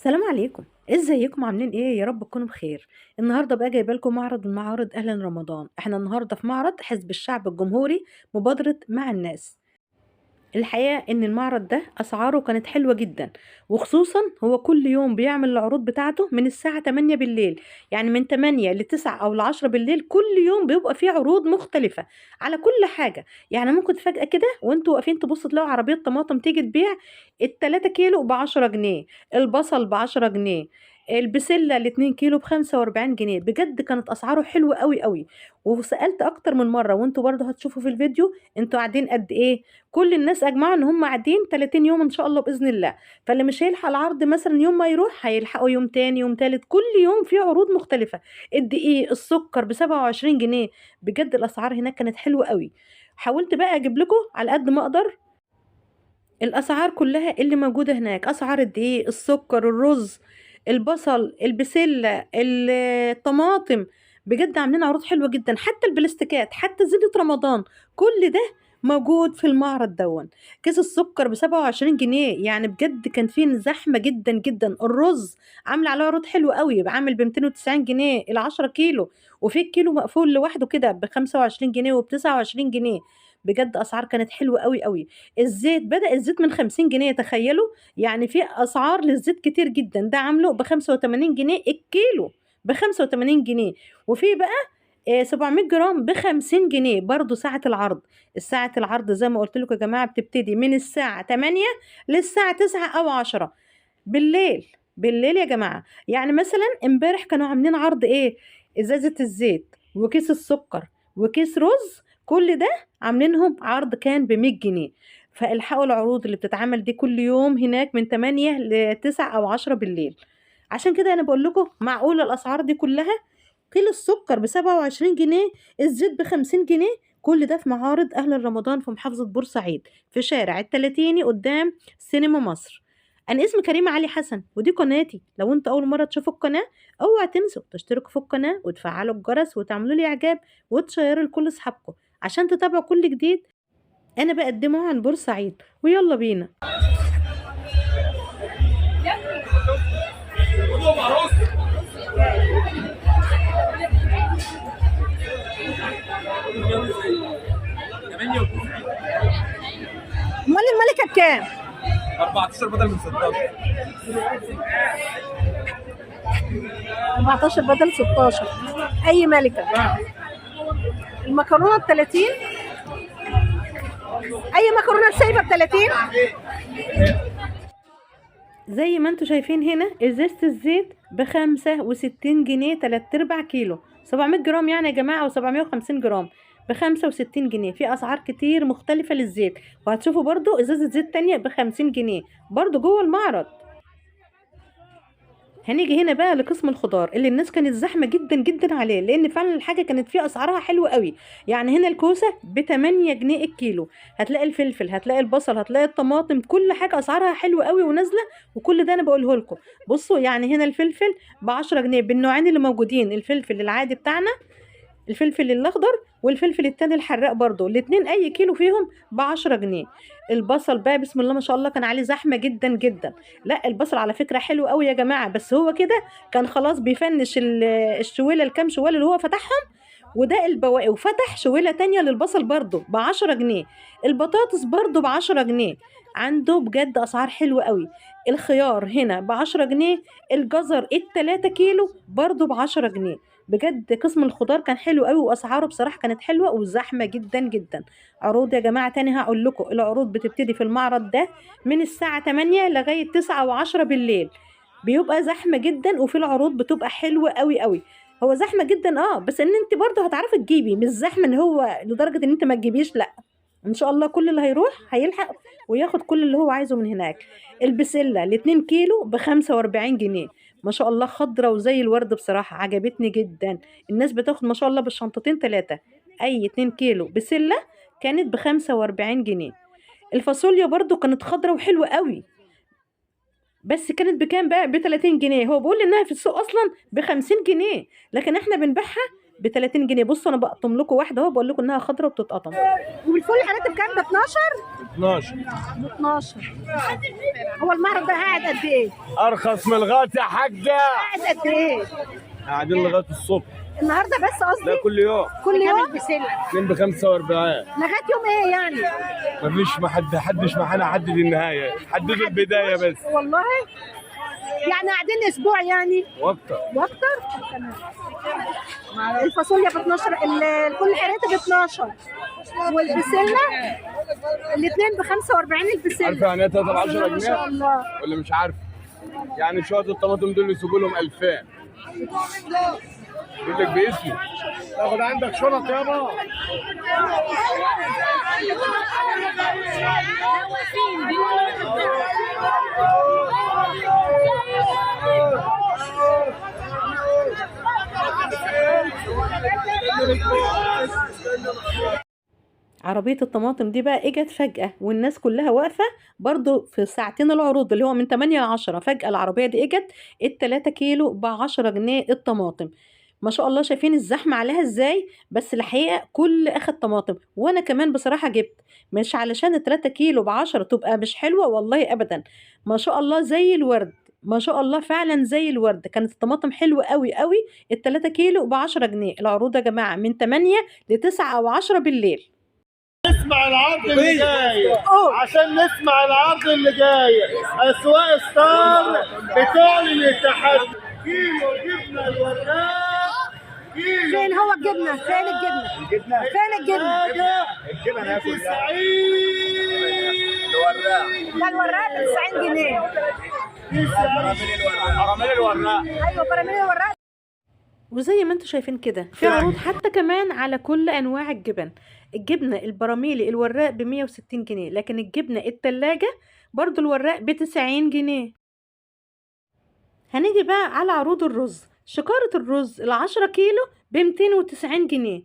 السلام عليكم، ازيكم عاملين ايه؟ يا رب تكونوا بخير. النهارده بقى جايبه لكم معرض من معارض اهلا رمضان. احنا النهارده في معرض حزب الشعب الجمهوري مبادره مع الناس. الحقيقة إن المعرض ده أسعاره كانت حلوة جدًا، وخصوصًا هو كل يوم بيعمل العروض بتاعته من الساعة 20:00 يعني من 20:00 ل21:00 أو ل22:00 كل يوم بيبقى فيه عروض مختلفة على كل حاجة. يعني ممكن فجأة كده وأنتم واقفين تبصوا تلاقوا عربية طماطم تيجي تبيع ال3 كيلو ب10 جنيه، البصل ب10 جنيه، البسلة ال2 كيلو ب45 جنيه. بجد كانت أسعاره حلوة أوي، أوي. وسألت أكتر من مرة وأنتم برضه هتشوفوا في الفيديو أنتم قاعدين قد إيه. كل الناس أجمعوا إن هم قاعدين 30 يوم إن شاء الله بإذن الله. فاللي مش هيلحق العرض مثلًا يوم ما يروح هيلحقوا يوم تاني، يوم تالت، كل يوم في عروض مختلفة. الدقيق، السكر ب27 جنيه. بجد الأسعار هناك كانت حلوة أوي. حاولت بقى أجيب لكم على قد ما أقدر الأسعار كلها اللي موجودة هناك، أسعار الدقيق، السكر، الرز، البصل، البسلة، الطماطم. بجد عاملين عروض حلوة جدًا، حتى البلاستيكات، حتى زينة رمضان، كل ده موجود في المعرض دوًّا. كيس السكر ب27 جنيه، يعني بجد كان في زحمة جدًا، جدًا. الرز عاملة عليه عروض حلوة أوي، عامل ب290 جنيه ال10 كيلو، وفي الكيلو مقفول لوحده كده ب25 جنيه وب29 جنيه. بجد أسعار كانت حلوة أوي، أوي. الزيت بدأ الزيت من 50 جنيه تخيّلوا! يعني في أسعار للزيت كتير جدًا، ده عامله ب85 جنيه الكيلو، ب85 جنيه. وفي بقى 700 جرام ب50 جنيه برضه ساعة العرض. الساعة العرض زي ما قُلت لكم يا جماعة بتبتدي من الساعة 08:00 للساعة 09:00 أو 10:00 بالليل. بالليل يا جماعة. يعني مثلًا امبارح كانوا عاملين عرض إيه، إزازة الزيت وكيس السكر وكيس رز، كل ده عاملينهم عرض كان ب100 جنيه. فالحقوا العروض اللي بتتعمل دي كل يوم هناك من 08:00 ل09:00 أو 10:00 بالليل. عشان كده أنا باقول لكم معقولة الأسعار دي كلها؟ كيلو السكر ب27 جنيه، الزيت ب50 جنيه، كل ده في معارض أهل رمضان في محافظة بورسعيد، في شارع التلاتيني قدام سينما مصر. أنا اسمي كريمة علي حسن ودي قناتي. لو أنتوا أول مرة تشوفوا القناة اوعوا تنسوا تشتركوا في القناة وتفعلوا الجرس وتعملوا لي إعجاب وتشيروا لكل أصحابكم عشان تتابعوا كل جديد أنا بقدمه عن بورسعيد. ويلا بينا. أمال الملكة بكام؟ 14 بدل من 16. 14 بدل 16. أي ملكة. المكرونة ب30. أي مكرونة سايبة ب30. زي ما انتوا شايفين هنا ازازة الزيت ب65 جنيه 3/4 كيلو، 700 جرام يعني يا جماعة، أو 750 جرام ب65 جنيه. في أسعار كتير مختلفة للزيت. وهتشوفوا برضو ازازة زيت تانية ب50 جنيه برضو جوه المعرض. هنيجي هنا بقى لقسم الخضار اللي الناس كانت زحمه جدا جدا عليه، لان فعلا الحاجه كانت فيه اسعارها حلوه قوي. يعني هنا الكوسه ب8 جنيه الكيلو، هتلاقي الفلفل، هتلاقي البصل، هتلاقي الطماطم، كل حاجه اسعارها حلوه قوي ونازله. وكل ده انا بقوله لكم. بصوا يعني هنا الفلفل ب10 جنيه بالنوعين اللي موجودين، الفلفل العادي بتاعنا، الفلفل الأخضر، والفلفل التاني الحراق برضه، الاتنين أي كيلو فيهم ب10 جنيه. البصل بقى بسم الله ما شاء الله كان عليه زحمة جدا جدا. لا البصل على فكرة حلو قوي يا جماعة، بس هو كده كان خلاص بيفنش الشويلة، الكام شويلة اللي هو فتحهم وده البواقي، وفتح شويلة تانية للبصل برضه ب10 جنيه. البطاطس برضه ب10 جنيه. عنده بجد أسعار حلوة قوي. الخيار هنا ب10 جنيه. الجزر ال3 كيلو برضه ب10 جنيه. بجد قسم الخضار كان حلو قوي، واسعاره بصراحه كانت حلوه وزحمه جدا جدا. عروض يا جماعه تاني هقول لكم، العروض بتبتدي في المعرض ده من الساعه 8 لغايه 9 و10 بالليل. بيبقى زحمه جدا، وفي العروض بتبقى حلوه قوي قوي. هو زحمه جدا بس ان انت برضه هتعرفي تجيبي، مش زحمه ان هو لدرجه ان انت ما تجيبيش، لا. ان شاء الله كل اللي هيروح هيلحق وياخد كل اللي هو عايزه من هناك. البسله ال2 كيلو ب45 جنيه. ما شاء الله خضرة وزي الورد، بصراحة عجبتني جدا. الناس بتاخد ما شاء الله بالشنطتين 3. أي 2 كيلو بسلة كانت ب45 جنيه. الفاصوليا برضو كانت خضرة وحلوة قوي، بس كانت بكام بقى؟ ب30 جنيه. هو بيقول انها في السوق اصلا ب50 جنيه، لكن احنا بنبيعها ب 30 جنيه. بصوا انا بقطم لكم واحده اهو، بقول لكم انها خضره وبتتقطم. والفول الحراتي بكام؟ ب 12. 12. ب 12. هو المعرض ده قاعد قد ايه؟ ارخص من الغاز يا حاجه. قاعد قد ايه؟ قاعدين لغايه الصبح. النهارده بس قصدي؟ لا كل يوم. كل يوم؟ 2 ب 45. لغايه يوم ايه يعني؟ مفيش حدش معانا حدد النهايه، حدد البدايه بس. والله يعني قاعدين اسبوع يعني واكتر. تمام. الفاصوليا ب 12، الفول الحراتي ب 12، والبسله الاثنين ب 45. البسله عارفه يعني ايه 13 جنيه؟ ما شاء الله. ولا مش عارف؟ يعني شويه الطماطم دول يسيبوا لهم 2000. يقول لك باسمي تاخد عندك شنط يابا. عربية الطماطم دي بقى اجت فجأة والناس كلها واقفة برضو في ساعتين العروض اللي هو من 8 ل 10. فجأة العربية دي اجت، ال3 كيلو ب10 جنيه الطماطم. ما شاء الله، شايفين الزحمة عليها ازاي؟ بس الحقيقة كل اخد طماطم، وانا كمان بصراحة جبت. مش علشان ال3 كيلو ب10 تبقى مش حلوة، والله ابدا. ما شاء الله زي الورد، ما شاء الله فعلا زي الورد. كانت الطماطم حلوة قوي قوي. ال3 كيلو ب10 جنيه. العروض يا جماعة من 8 ل9 او 10 بالليل. نسمع العرض اللي جاي، عشان نسمع العرض اللي جاي. اسواق ستار بتعلن التحدي. كيلو جبنه الوراق. فين هو الجبنة؟ فين الجبنة؟ فين الجبنة؟ الجبنه ب 90. ده الوراق ب 90 جنيه. براميل الوراق. ايوه براميل الوراق. وزي ما انتم شايفين كده في عروض حتى كمان على كل انواع الجبن. الجبنه البراميلي الوراق ب 160 جنيه، لكن الجبنه التلاجة برضو الوراق ب 90 جنيه. هنيجي بقى على عروض الرز. شكارة الرز ال10 كيلو ب 290 جنيه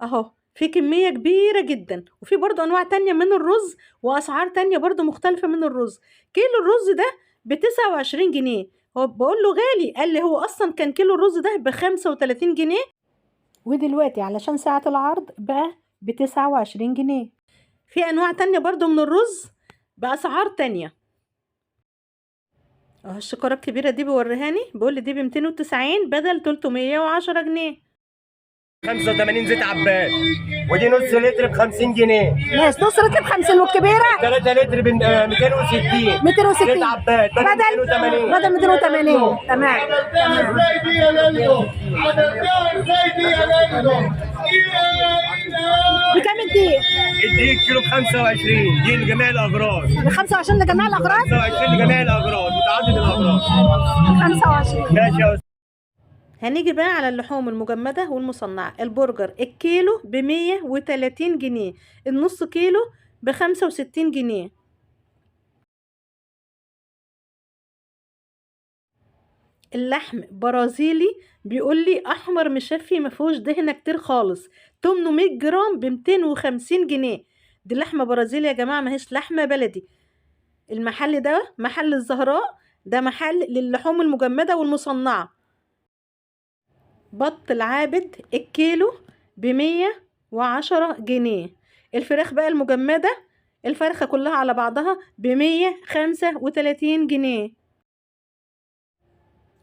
اهو. في كمية كبيرة جدا، وفي برضو انواع تانية من الرز واسعار تانية برضو مختلفة من الرز. كيلو الرز ده ب 29 جنيه. هو بقول له غالي، قال لي هو اصلا كان كيلو الرز ده ب 35 جنيه، ودلوقتي علشان ساعة العرض بقى ب 29 جنيه. في انواع تانية برضو من الرز باسعار تانية اهو. الشكارة الكبيرة دي بيوريهاني، بيقول لي دي ب 290 بدل 310 جنيه. 85 زيت عباد، ودي نص لتر ب 50 جنيه. ناس نص لتر ب 50، والكبيرة 3 لتر ب 260. 260 زيت عباد بدل 280. تمام. بكام الدقيق؟ الدقيق كيلو ب 25. دي لجميع الاغراض. ب 25 لجميع الاغراض؟ 25 لجميع الاغراض، متعدد الاغراض. 25. ماشي يا استاذ. هنيجي بقى على اللحوم المجمدة والمصنعة. البرجر الكيلو ب 130 جنيه، النص كيلو ب 65 جنيه. اللحم برازيلي بيقول لي احمر مشفي مفيهوش دهنه كتير خالص، 800 جرام ب 250 جنيه. دي لحمه برازيلي يا جماعه، ماهيش لحمه بلدي. المحل ده محل الزهراء، ده محل للحوم المجمده والمصنعه. بط العابد الكيلو ب 110 جنيه. الفراخ بقى المجمده، الفرخه كلها على بعضها ب 135 جنيه.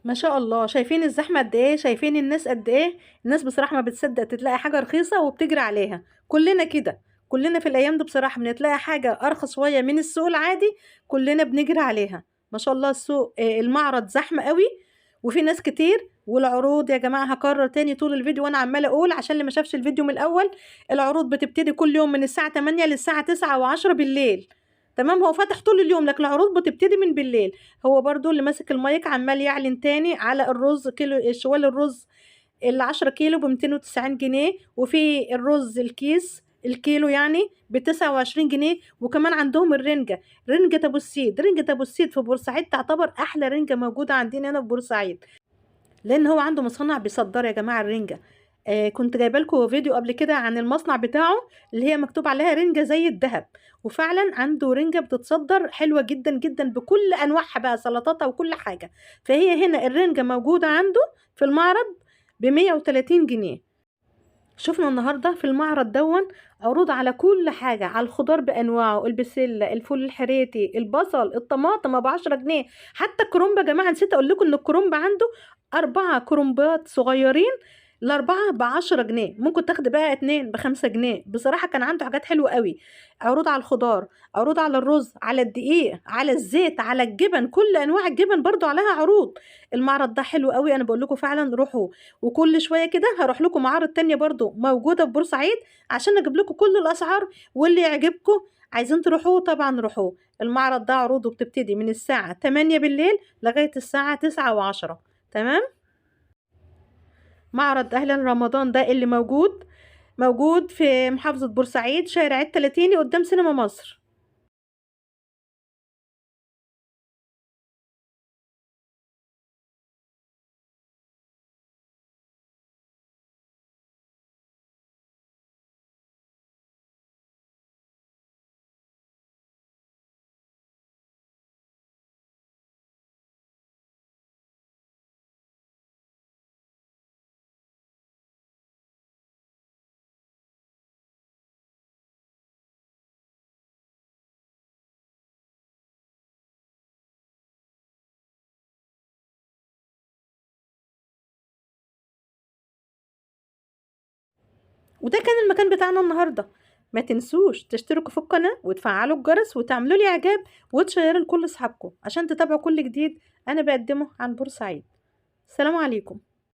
ما شاء الله، شايفين الزحمه قد ايه؟ شايفين الناس قد ايه؟ الناس بصراحه ما بتصدق تلاقي حاجه رخيصه وبتجري عليها. كلنا كده، كلنا في الايام دي بصراحه بنتلاقي حاجه ارخص شويه من السوق العادي كلنا بنجري عليها. ما شاء الله السوق المعرض زحمه قوي وفي ناس كتير. والعروض يا جماعه هكرر تاني طول الفيديو وانا عماله اقول عشان اللي ما شافش الفيديو من الاول، العروض بتبتدي كل يوم من الساعه 8 للساعه 9 و10 بالليل. تمام، هو فاتح طول اليوم لكن العروض بتبتدي من بالليل. هو برضو اللي ماسك المايك عمال يعلن تاني على الرز. كيلو شوال الرز ال10 كيلو ب 290 جنيه، وفي الرز الكيس الكيلو يعني ب 29 جنيه. وكمان عندهم رنجة ابو السيد. رنجة ابو السيد في بورسعيد تعتبر احلى رنجة موجودة عندنا هنا في بورسعيد، لان هو عنده مصنع بيصدر يا جماعة الرنجة. كنت جايبه لكم فيديو قبل كده عن المصنع بتاعه اللي هي مكتوب عليها رنجة زي الذهب، وفعلا عنده رنجة بتتصدر حلوة جدا جدا بكل انواعها بقى، سلطاتها وكل حاجة. فهي هنا الرنجة موجودة عنده في المعرض ب 130 جنيه. شفنا النهارده في المعرض دون عروض على كل حاجة، على الخضار بأنواعه، البسلة، الفول الحراتي، البصل، الطماطم ب10 جنيه، حتى الكرنب يا جماعة نسيت أقول لكم إن الكرنب عنده 4 كرنبات صغيرين، الأربعة ب10 جنيه، ممكن تاخدي بقى 2 ب5 جنيه. بصراحة كان عنده حاجات حلوة قوي، عروض على الخضار، عروض على الرز، على الدقيق، على الزيت، على الجبن، كل أنواع الجبن برضو عليها عروض. المعرض ده حلو قوي، أنا بقول لكم فعلا روحوا، وكل شوية كده هروح لكم معارض تانية برضو موجودة في بورسعيد عشان اجيب لكم كل الاسعار، واللي يعجبكم عايزين تروحوه طبعا روحوه. المعرض ده عروضه بتبتدي من الساعة 8 بالليل لغاية الساعة 9 و10. تمام. معرض اهلا رمضان ده اللي موجود في محافظة بورسعيد، شارع التلاتيني قدام سينما مصر. وده كان المكان بتاعنا النهاردة. ما تنسوش تشتركوا في القناة وتفعلوا الجرس وتعملوا لي اعجاب وتشيروا لكل اصحابكم عشان تتابعوا كل جديد انا بقدمه عن بورسعيد. السلام عليكم.